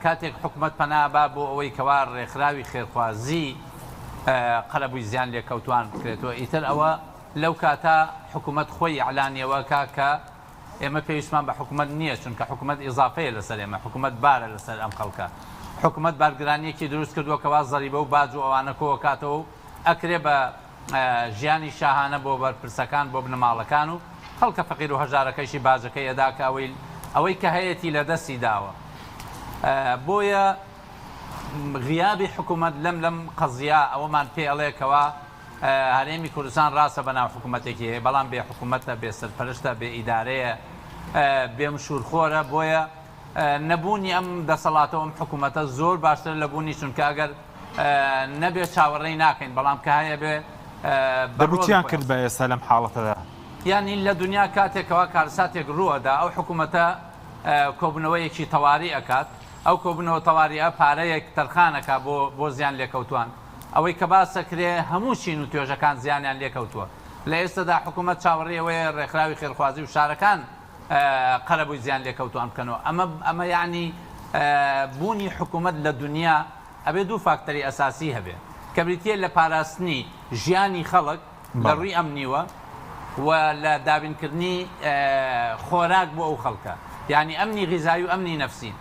کاتێک حکومت پەنابا بۆ ئەوەی کەوا ڕێکخراوی خێرخوازی قەلەبووی زیان لێکەوتوان بکرێتەوە. ئیتر ئەوە لەو کاتا حکومت خۆی ئەعلانیەوە کە ئێمە پێویستمان بە حکومت نییە، چونکە حکومت ئیزافەیە لەسەر ئێمە، حکومت بارە لەسەر ئەم خەڵکە. حکومت بارگرانیەکی دروست کردووە کەوا زەریبە و باج و ئەوانە کۆوە کاتەوە و ئەکرێ بە ژیانی شاهانە بۆ بەرپرسەکان بۆ بنەماڵەکان و خەڵکە فەقیر و هەژارەکەیشی باجەکەی ئەدا کە ئەوەی کە هەیەی لە دەستی داوە. بۆیە غیابی حکومت لەم قەزیا ئەوەمان پێ ئەڵێکەوە هەرێمی کوردستان ڕاستە بەناو حکوومەتێکی هەیە، بەڵام بێ حکوومەتە، بێ سەرپەرشتە، بێ ئیدارەیە، بێ مشورخۆرە. بۆیە نەبوونی ئەم دەسەڵاتەوە ئەم حکوومەتە زۆر باشتر لەبوونی، چونکە ئەگەر نەبێ چاوەڕێی ناکەین، بەڵام کە هەیە بێ دەبوتیان کرد بە ئێستا لەم حاڵەتەدا. یانی لە دنیا کاتێکەوە کارساتێک ڕووەدا ئەو حکوومەتە کۆبنەوەیەکی تەواری ئەکات، ئەو کۆبنەوە تەواریە پارەیەک تەرخانەکە بۆ زیان لێکەوتوان، ئەوەی کە باسەکرێ هەموو چین و توێژەکان زیانیان لێکەوتووە. لە ئێستادا حکوومەت چاوەڕێەوەیە ڕێکخراوی خێرخوازی و شارەکان قەرەبووی زیان لێکەوتوان بکەنەوە. ئەمە یعنی بوونی حکوومەت لە دنیا ئەبێ دوو فاکتەری ئەساسی هەبێ کە بریتیە لە پاراستنی ژیانی خەڵک لە ڕووی ئەمنیوە و لە دابینکردنی خۆراک بۆ ئەو خەڵکە، یعنی ئەمنی غیزایی و ئەمنی نەفسی.